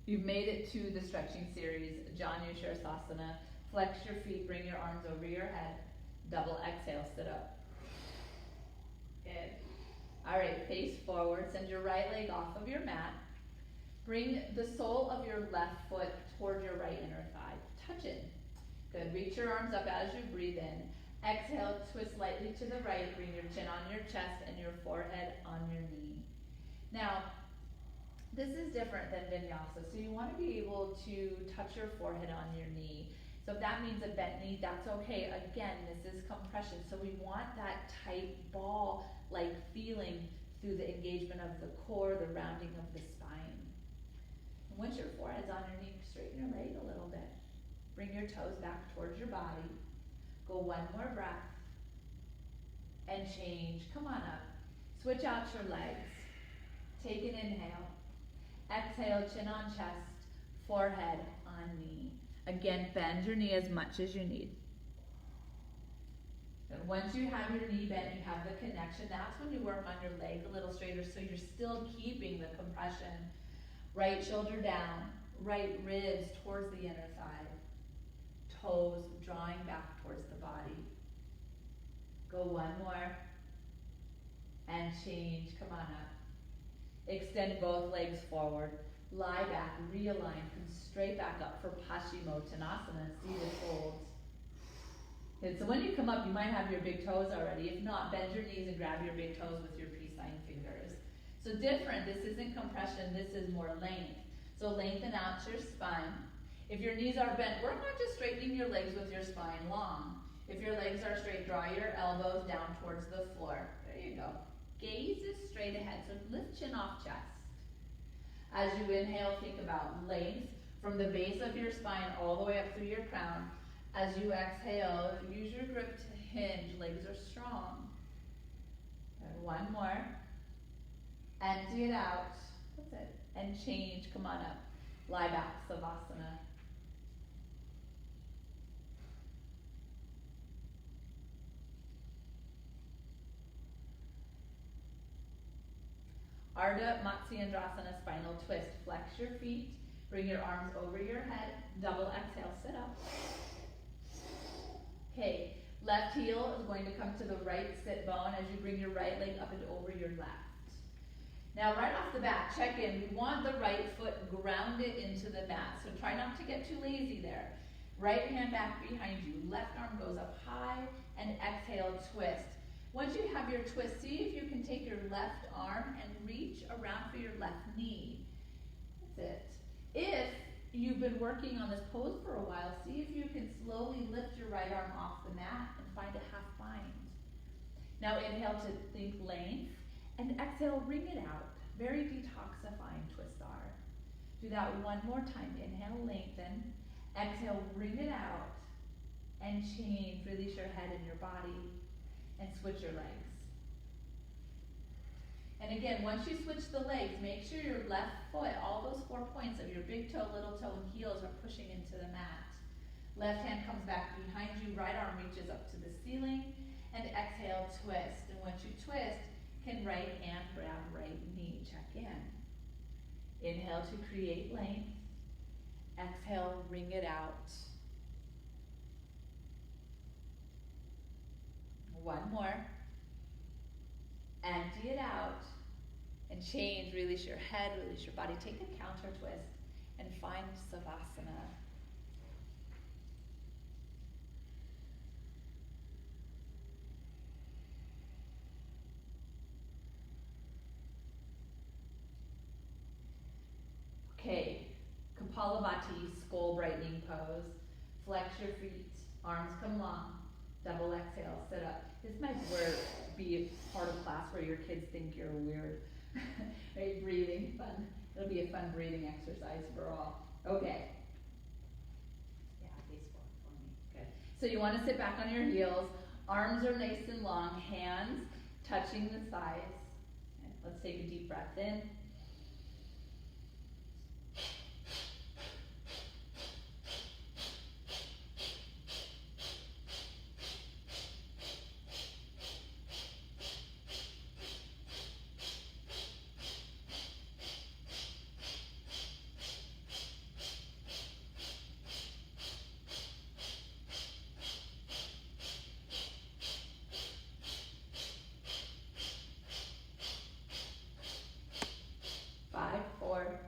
You've made it to the stretching series, Janushirasana. Flex your feet, bring your arms over your head. Double exhale, sit up. Good. All right, face forward. Send your right leg off of your mat. Bring the sole of your left foot toward your right inner thigh. Touch it. Good. Reach your arms up as you breathe in. Exhale, twist slightly to the right. Bring your chin on your chest and your forehead on your knee. Now, this is different than vinyasa, so you want to be able to touch your forehead on your knee. So if that means a bent knee, that's okay. Again, this is compression, so we want that tight ball-like feeling through the engagement of the core, the rounding of the spine. And once your forehead's on your knee, straighten your leg a little bit. Bring your toes back towards your body. Go one more breath. And change. Come on up. Switch out your legs. Take an inhale. Exhale, chin on chest, forehead on knee. Again, bend your knee as much as you need. And once you have your knee bent, you have the connection, that's when you work on your leg a little straighter so you're still keeping the compression. Right shoulder down, right ribs towards the inner thigh. Toes drawing back towards the body. Go one more. And change, come on up. Extend both legs forward. Lie back, realign, come straight back up for Paschimottanasana, seated folds. Okay, so when you come up, you might have your big toes already. If not, bend your knees and grab your big toes with your peace sign fingers. So different, this isn't compression, this is more length. So lengthen out your spine. If your knees are bent, work on just straightening your legs with your spine long. If your legs are straight, draw your elbows down towards the floor. There you go. Gaze is straight ahead, so lift chin off chest. As you inhale, think about length from the base of your spine all the way up through your crown. As you exhale, use your grip to hinge, legs are strong. And one more. Empty it out. That's it. And change, come on up. Lie back, Savasana. Ardha Matsyendrasana, spinal twist. Flex your feet, bring your arms over your head, double exhale, sit up. Okay, left heel is going to come to the right sit bone as you bring your right leg up and over your left. Now right off the bat, check in. We want the right foot grounded into the mat, so try not to get too lazy there. Right hand back behind you, left arm goes up high, and exhale, twist. Once you have your twist, see if you can take your left arm and reach around for your left knee. That's it. If you've been working on this pose for a while, see if you can slowly lift your right arm off the mat and find a half bind. Now inhale to think length, and exhale, ring it out. Very detoxifying twist R. Do that one more time. Inhale, lengthen. Exhale, ring it out. And change. Release your head and your body. And switch your legs. And again, once you switch the legs, make sure your left foot, all those 4 points of your big toe, little toe, and heels are pushing into the mat. Left hand comes back behind you, right arm reaches up to the ceiling, and exhale, twist. And once you twist, can right hand grab right knee, check in. Inhale to create length. Exhale, ring it out. One more. Empty it out. And change, release your head, release your body. Take a counter twist and find Savasana. Okay, Kapalabhati, skull brightening pose. Flex your feet, arms come long. Double exhale, sit up. This might be a part of class where your kids think you're weird. Right, breathing, fun. It'll be a fun breathing exercise for all. Okay. Yeah, face forward for me. Good. So you want to sit back on your heels. Arms are nice and long. Hands touching the thighs. Okay, let's take a deep breath in.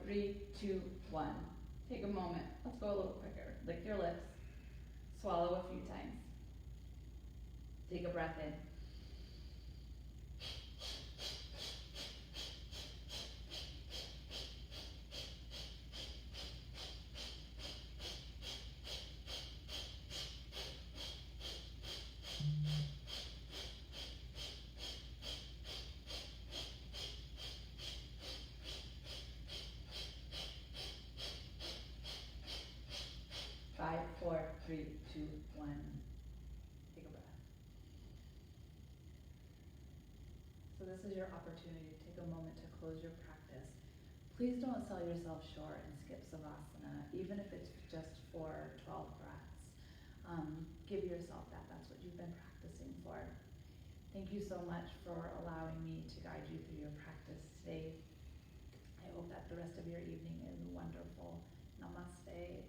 Three, two, one. Take a moment. Let's go a little quicker. Lick your lips. Swallow a few times. Take a breath in. then take a breath. So this is your opportunity to take a moment to close your practice. Please don't sell yourself short and skip Savasana, even if it's just for 12 breaths. Give yourself that. That's what you've been practicing for. Thank you so much for allowing me to guide you through your practice today. I hope that the rest of your evening is wonderful. Namaste.